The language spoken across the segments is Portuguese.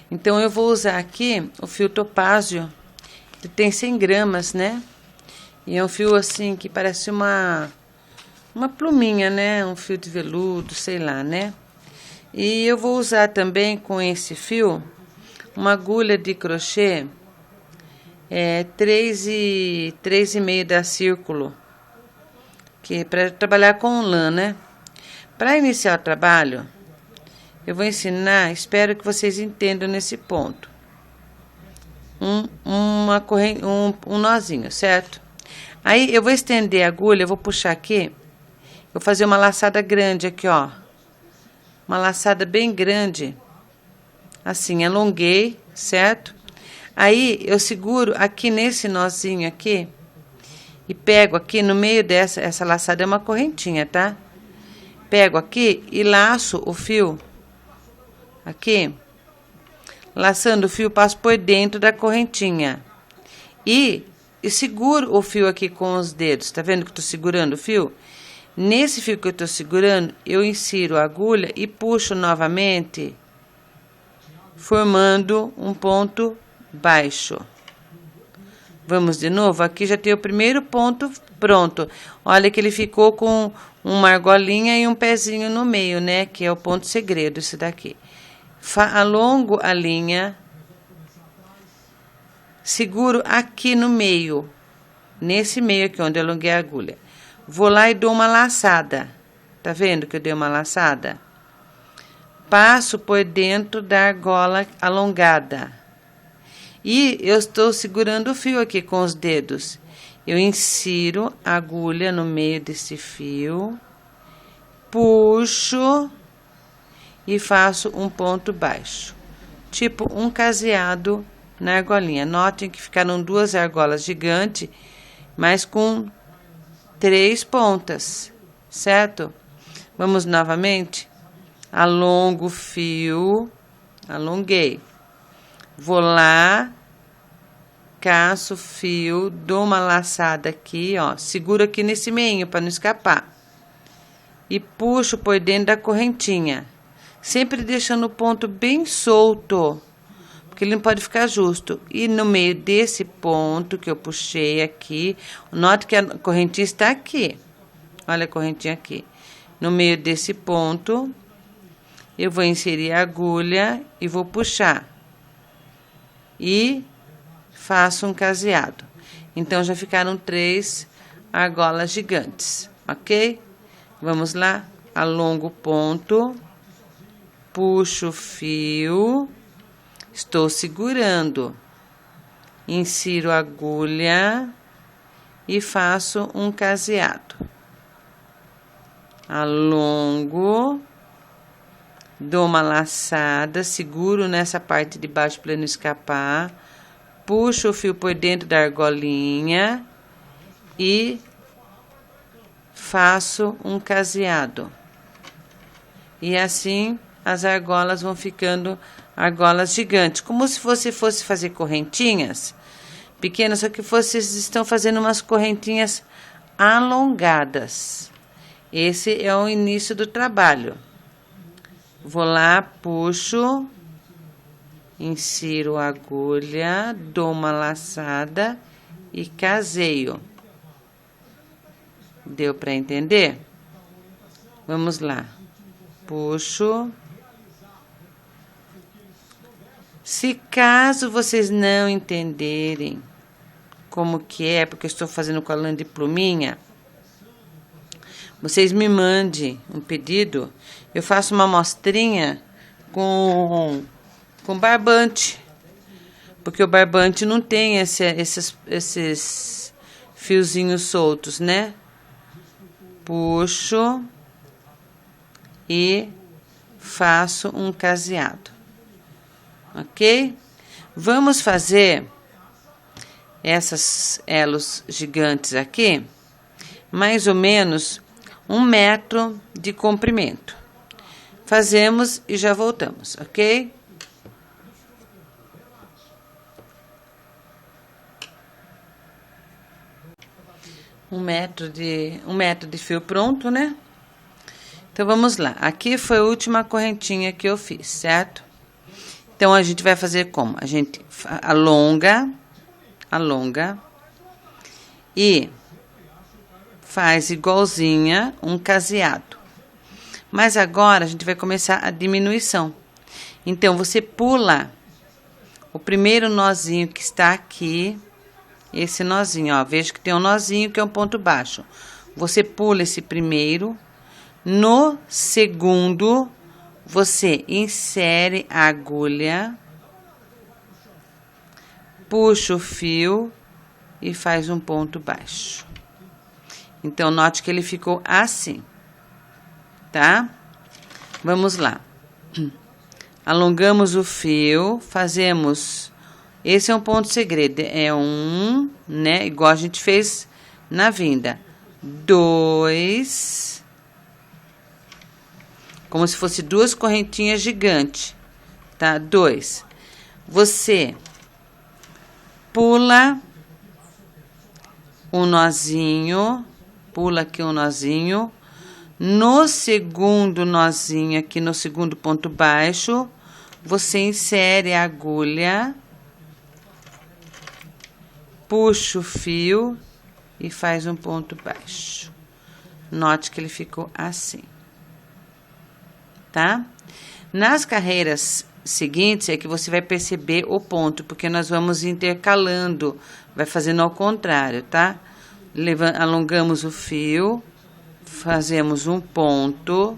Então, eu vou usar aqui o fio topázio, que tem 100 gramas, né? E é um fio assim que parece uma pluminha, né? Um fio de veludo, sei lá, né? E eu vou usar também com esse fio uma agulha de crochê 3,5 da Círculo, que é para trabalhar com lã, né? Para iniciar o trabalho, eu vou ensinar, espero que vocês entendam nesse ponto, um nozinho, certo? Aí eu vou estender a agulha, eu vou puxar aqui, vou fazer uma laçada grande aqui, ó. Uma laçada bem grande, assim, alonguei, certo? Aí eu seguro aqui nesse nozinho aqui e pego aqui no meio essa laçada é uma correntinha, tá? Pego aqui e laço o fio aqui, laçando o fio, passo por dentro da correntinha e seguro o fio aqui com os dedos. Tá vendo que eu tô segurando o fio? Nesse fio que eu tô segurando, eu insiro a agulha e puxo novamente, formando um ponto baixo. Vamos de novo? Aqui já tem o primeiro ponto pronto. Olha que ele ficou com uma argolinha e um pezinho no meio, né? Que é o ponto segredo, esse daqui. Alongo a linha, seguro aqui no meio, nesse meio aqui onde eu alonguei a agulha. Vou lá e dou uma laçada. Tá vendo que eu dei uma laçada? Passo por dentro da argola alongada. E eu estou segurando o fio aqui com os dedos. Eu insiro a agulha no meio desse fio, puxo e faço um ponto baixo, tipo um caseado na argolinha. Notem que ficaram 2 argolas gigantes, mas com 3 pontas, certo? Vamos novamente. Alongo o fio, alonguei. Vou lá, caço o fio, dou uma laçada aqui, ó, seguro aqui nesse meio para não escapar. E puxo por dentro da correntinha, sempre deixando o ponto bem solto, porque ele não pode ficar justo. E no meio desse ponto que eu puxei aqui, note que a correntinha está aqui. Olha a correntinha aqui. No meio desse ponto, eu vou inserir a agulha e vou puxar. E faço um caseado. Então, já ficaram 3 argolas gigantes, ok? Vamos lá. Alongo o ponto, puxo o fio, estou segurando, insiro a agulha e faço um caseado. Alongo, dou uma laçada, seguro nessa parte de baixo para não escapar, puxo o fio por dentro da argolinha e faço um caseado. E assim as argolas vão ficando argolas gigantes, como se você fosse fazer correntinhas pequenas, só que vocês estão fazendo umas correntinhas alongadas. Esse é o início do trabalho. Vou lá, puxo, insiro a agulha, dou uma laçada e caseio. Deu para entender? Vamos lá. Puxo. Se caso vocês não entenderem como que é, porque eu estou fazendo com a lã de pluminha, vocês me mandem um pedido, eu faço uma amostrinha com barbante, porque o barbante não tem esses fiozinhos soltos, né? Puxo e faço um caseado, ok? Vamos fazer essas elos gigantes aqui, mais ou menos 1 metro de comprimento. Fazemos e já voltamos, ok? Um metro de fio pronto, né? Então, vamos lá. Aqui foi a última correntinha que eu fiz, certo? Então, a gente vai fazer como? A gente alonga e faz igualzinha um caseado. Mas agora, a gente vai começar a diminuição. Então, você pula o primeiro nozinho que está aqui, esse nozinho, ó, veja que tem um nozinho que é um ponto baixo. Você pula esse primeiro, no segundo, você insere a agulha, puxa o fio e faz um ponto baixo. Então, note que ele ficou assim, tá? Vamos lá. Alongamos o fio, fazemos... Esse é um ponto segredo, é um, né? Igual a gente fez na vinda. 2, como se fosse duas correntinhas gigantes, tá? 2. Você pula um nozinho, pula aqui um nozinho. No segundo nozinho, aqui no segundo ponto baixo, você insere a agulha, puxa o fio e faz um ponto baixo. Note que ele ficou assim, tá? Nas carreiras seguintes é que você vai perceber o ponto, porque nós vamos intercalando, vai fazendo ao contrário, tá? Alongamos o fio, fazemos um ponto,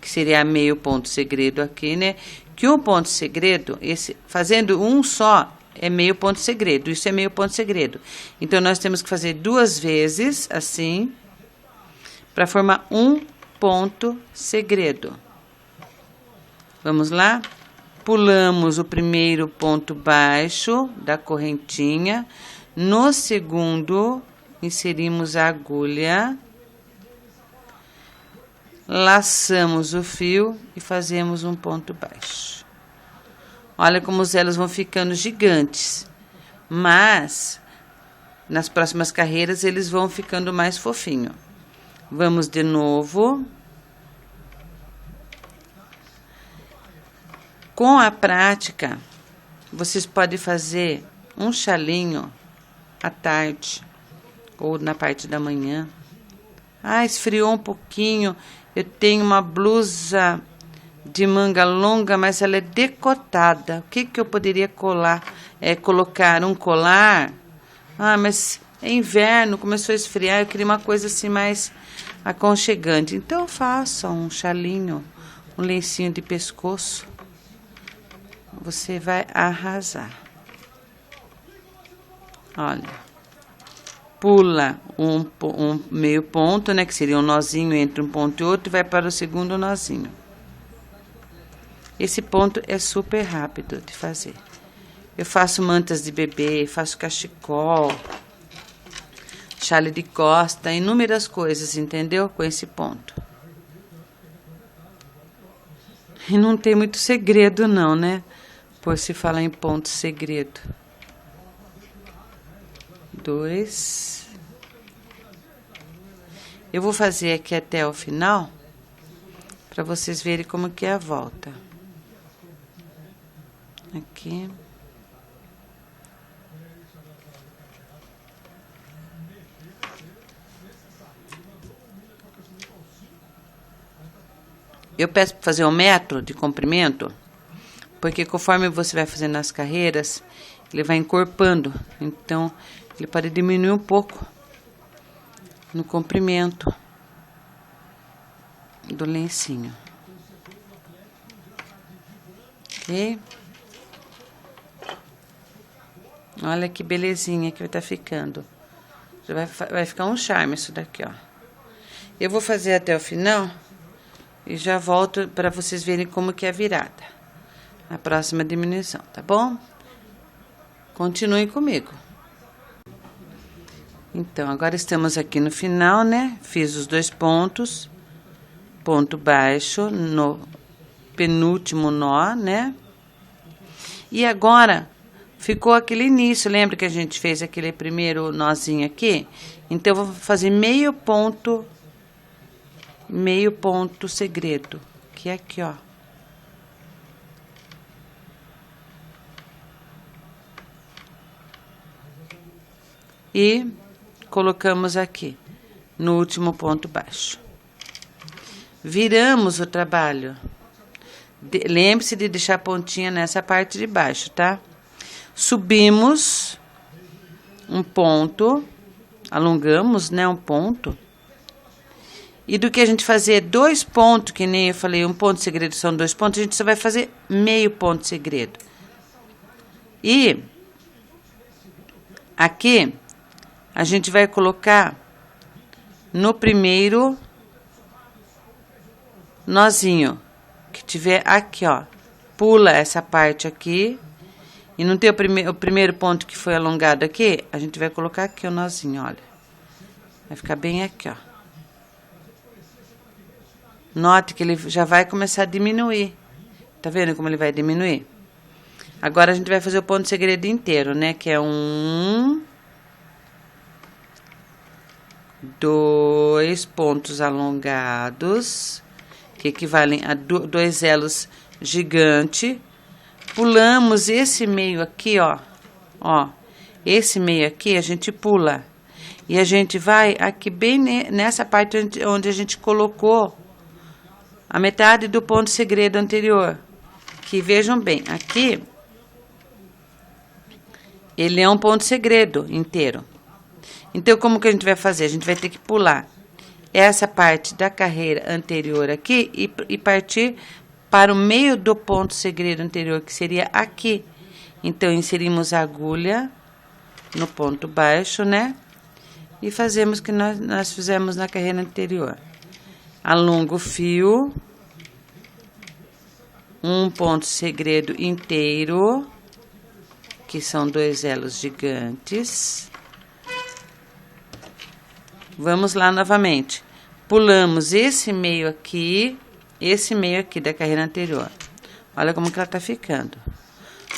que seria meio ponto segredo aqui, né? Que um ponto segredo, fazendo um só, é meio ponto segredo, isso é meio ponto segredo. Então, nós temos que fazer 2 vezes, assim, para formar um ponto segredo. Vamos lá? Pulamos o primeiro ponto baixo da correntinha. No segundo, inserimos a agulha, laçamos o fio e fazemos um ponto baixo. Olha como os elos vão ficando gigantes, mas nas próximas carreiras eles vão ficando mais fofinho. Vamos de novo. Com a prática, vocês podem fazer um chalinho à tarde ou na parte da manhã. Ah, esfriou um pouquinho. Eu tenho uma blusa de manga longa, mas ela é decotada. O que eu poderia colocar um colar? Ah, mas é inverno, começou a esfriar, eu queria uma coisa assim mais aconchegante. Então, faça um chalinho, um lencinho de pescoço. Você vai arrasar. Olha. Pula um meio ponto, né? Que seria um nozinho entre um ponto e outro, e vai para o segundo nozinho. Esse ponto é super rápido de fazer. Eu faço mantas de bebê, faço cachecol, chale de costa, inúmeras coisas, entendeu? Com esse ponto. E não tem muito segredo não, né? Por se falar em ponto segredo. 2. Eu vou fazer aqui até o final, para vocês verem como que é a volta. Aqui. Eu peço para fazer 1 metro de comprimento, porque conforme você vai fazendo as carreiras, ele vai encorpando. Então, ele pode diminuir um pouco no comprimento do lencinho. Ok? Olha que belezinha que vai estar ficando. Já vai ficar um charme isso daqui, ó. Eu vou fazer até o final e já volto para vocês verem como que é a virada. A próxima diminuição, tá bom? Continuem comigo. Então, agora estamos aqui no final, né? Fiz os 2 pontos, ponto baixo no penúltimo nó, né? E agora ficou aquele início, lembra que a gente fez aquele primeiro nozinho aqui? Então, eu vou fazer meio ponto segredo, que é aqui, ó. e colocamos aqui no último ponto baixo. Viramos o trabalho. Lembre-se de deixar a pontinha nessa parte de baixo, tá? Subimos um ponto, alongamos, né, um ponto. E do que a gente fazer 2 pontos, que nem eu falei, 1 ponto segredo são 2 pontos, a gente só vai fazer meio ponto segredo. E aqui a gente vai colocar no primeiro nozinho que tiver aqui, ó. Pula essa parte aqui. E não tem o primeiro ponto que foi alongado aqui? A gente vai colocar aqui o nozinho, olha. Vai ficar bem aqui, ó. Note que ele já vai começar a diminuir. Tá vendo como ele vai diminuir? Agora a gente vai fazer o ponto segredo inteiro, né? Que é 1, 2 pontos alongados, que equivalem a 2 elos gigantes. Pulamos esse meio aqui, ó. Ó, esse meio aqui a gente pula. E a gente vai aqui bem nessa parte onde a gente colocou a metade do ponto segredo anterior. Que vejam bem, aqui ele é um ponto segredo inteiro. Então, como que a gente vai fazer? A gente vai ter que pular essa parte da carreira anterior aqui e partir para o meio do ponto segredo anterior, que seria aqui. Então, inserimos a agulha no ponto baixo, né? E fazemos o que nós fizemos na carreira anterior. Alonga o fio. Um ponto segredo inteiro, que são 2 elos gigantes. Vamos lá novamente. Pulamos esse meio aqui da carreira anterior. Olha como que ela tá ficando.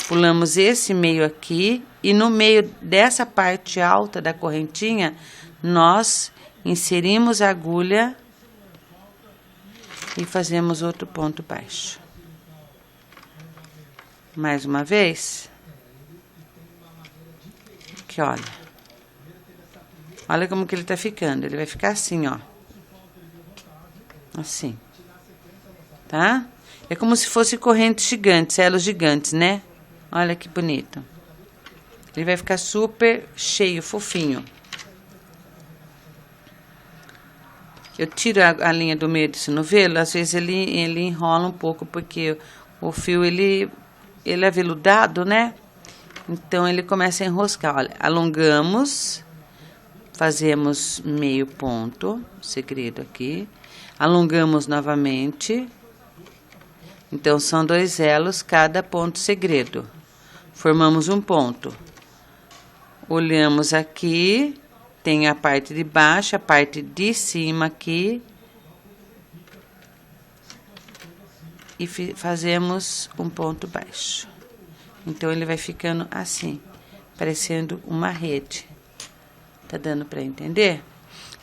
Pulamos esse meio aqui e no meio dessa parte alta da correntinha, nós inserimos a agulha e fazemos outro ponto baixo. Mais uma vez. Aqui, olha. Olha como que ele tá ficando. Ele vai ficar assim, ó. Assim. Tá? É como se fosse correntes gigantes, elos gigantes, né? Olha que bonito. Ele vai ficar super cheio, fofinho. Eu tiro a linha do meio desse novelo, às vezes ele enrola um pouco, porque o fio, ele é veludado, né? Então, ele começa a enroscar. Olha, alongamos, fazemos meio ponto, segredo aqui. Alongamos novamente. Então, são 2 elos, cada ponto segredo. Formamos um ponto. Olhamos aqui, tem a parte de baixo, a parte de cima aqui. E fazemos um ponto baixo. Então, ele vai ficando assim, parecendo uma rede. Tá dando para entender?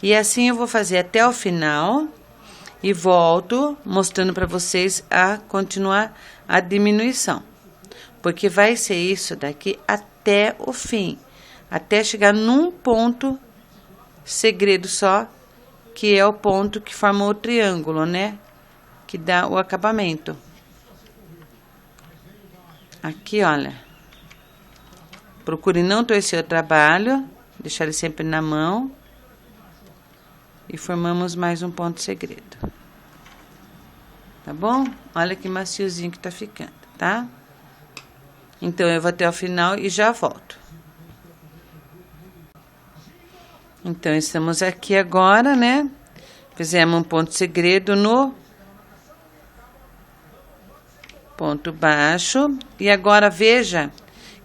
E assim eu vou fazer até o final e volto mostrando para vocês a continuar a diminuição. Porque vai ser isso daqui até o fim, até chegar num ponto segredo só, que é o ponto que forma o triângulo, né? Que dá o acabamento. Aqui, olha. Procure não torcer o trabalho, deixar ele sempre na mão. E formamos mais um ponto segredo. Tá bom? Olha que maciozinho que tá ficando, tá? Então, eu vou até o final e já volto. Então, estamos aqui agora, né? Fizemos um ponto segredo no ponto baixo. E agora, veja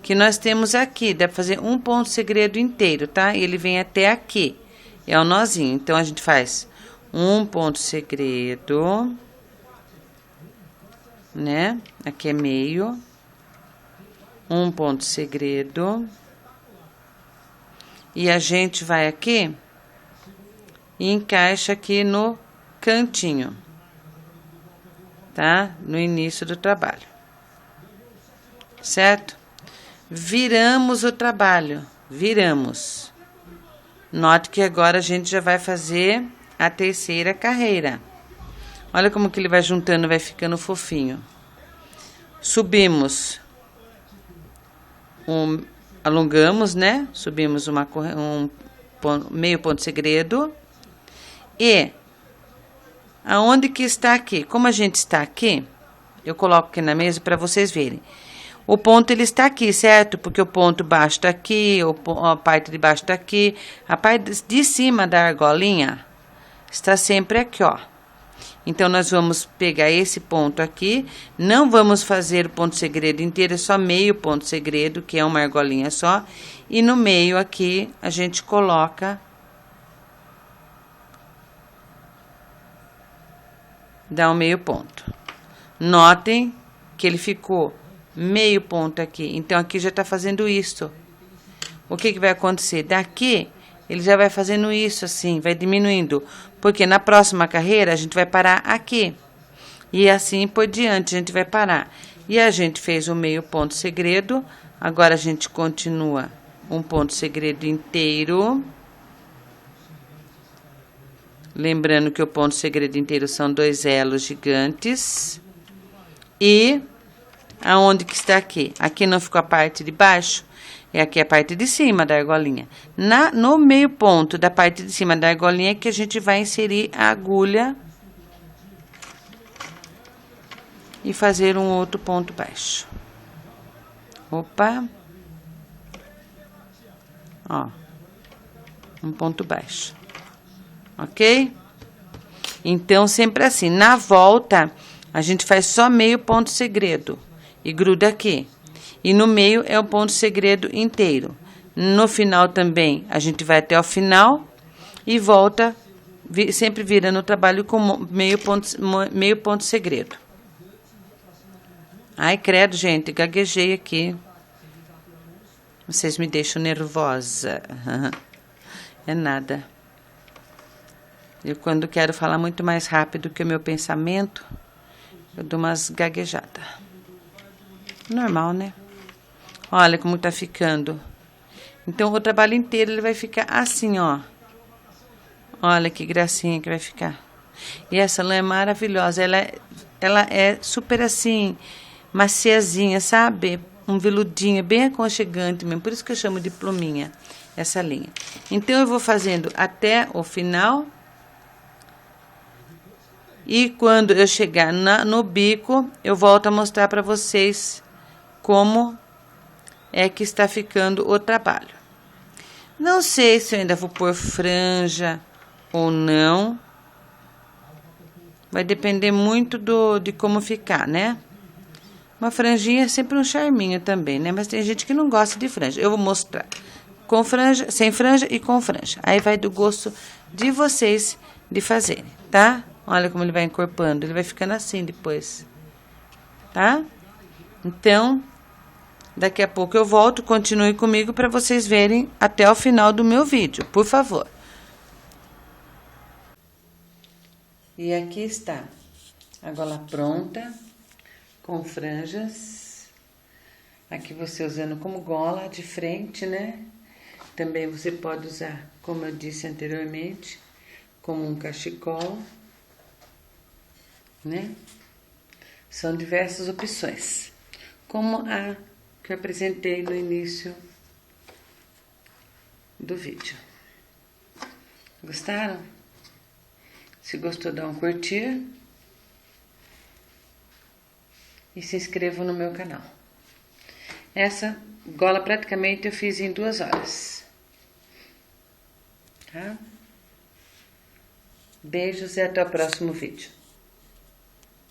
que nós temos aqui, dá pra fazer um ponto segredo inteiro, tá? E ele vem até aqui. É o nozinho. Então, a gente faz um ponto segredo, né? Aqui é meio. Um ponto segredo. E a gente vai aqui e encaixa aqui no cantinho, tá? No início do trabalho. Certo? Viramos o trabalho. Viramos. Note que agora a gente já vai fazer a terceira carreira. Olha como que ele vai juntando, vai ficando fofinho. Subimos, alongamos, né? Subimos meio ponto segredo. E aonde que está aqui? Como a gente está aqui, eu coloco aqui na mesa para vocês verem. O ponto ele está aqui, certo? Porque o ponto baixo está aqui, a parte de baixo está aqui. A parte de cima da argolinha está sempre aqui, ó. Então, nós vamos pegar esse ponto aqui. Não vamos fazer o ponto segredo inteiro, é só meio ponto segredo, que é uma argolinha só. E no meio aqui, a gente coloca... Dá um meio ponto. Notem que ele ficou... meio ponto aqui, então aqui já tá fazendo isso. O que que vai acontecer? Daqui, ele já vai fazendo isso assim, vai diminuindo, porque na próxima carreira a gente vai parar aqui, e assim por diante a gente vai parar. E a gente fez o meio ponto segredo, agora a gente continua um ponto segredo inteiro. Lembrando que o ponto segredo inteiro são 2 elos gigantes. E... aonde que está aqui? Aqui não ficou a parte de baixo? É aqui a parte de cima da argolinha. No meio ponto da parte de cima da argolinha é que a gente vai inserir a agulha e fazer um outro ponto baixo. Opa! Ó, um ponto baixo. Ok? Então, sempre assim, na volta, a gente faz só meio ponto segredo. E gruda aqui. E no meio é o ponto segredo inteiro. No final também, a gente vai até o final e volta, sempre vira no trabalho com meio ponto segredo. Ai, credo, gente, gaguejei aqui. Vocês me deixam nervosa. É nada. Eu, quando quero falar muito mais rápido que o meu pensamento, eu dou umas gaguejadas. Normal, né? Olha como tá ficando. Então, o trabalho inteiro ele vai ficar assim, ó. Olha que gracinha que vai ficar. E essa lã é maravilhosa. Ela é super assim, maciazinha, sabe? Um veludinho, bem aconchegante mesmo. Por isso que eu chamo de pluminha, essa linha. Então, eu vou fazendo até o final. E quando eu chegar no bico, eu volto a mostrar para vocês como é que está ficando o trabalho. Não sei se eu ainda vou pôr franja ou não. Vai depender muito de como ficar, né? Uma franjinha é sempre um charminho também, né? Mas tem gente que não gosta de franja. Eu vou mostrar com franja, sem franja e com franja. Aí vai do gosto de vocês de fazerem, tá? Olha como ele vai encorpando. Ele vai ficando assim depois, tá? Então... daqui a pouco eu volto, continue comigo para vocês verem até o final do meu vídeo, por favor. E aqui está a gola pronta, com franjas. Aqui você usando como gola de frente, né? Também você pode usar, como eu disse anteriormente, como um cachecol, né? São diversas opções. Como a que eu apresentei no início do vídeo. Gostaram? Se gostou, dá um curtir. E se inscrevam no meu canal. Essa gola praticamente eu fiz em 2 horas. Tá? Beijos e até o próximo vídeo.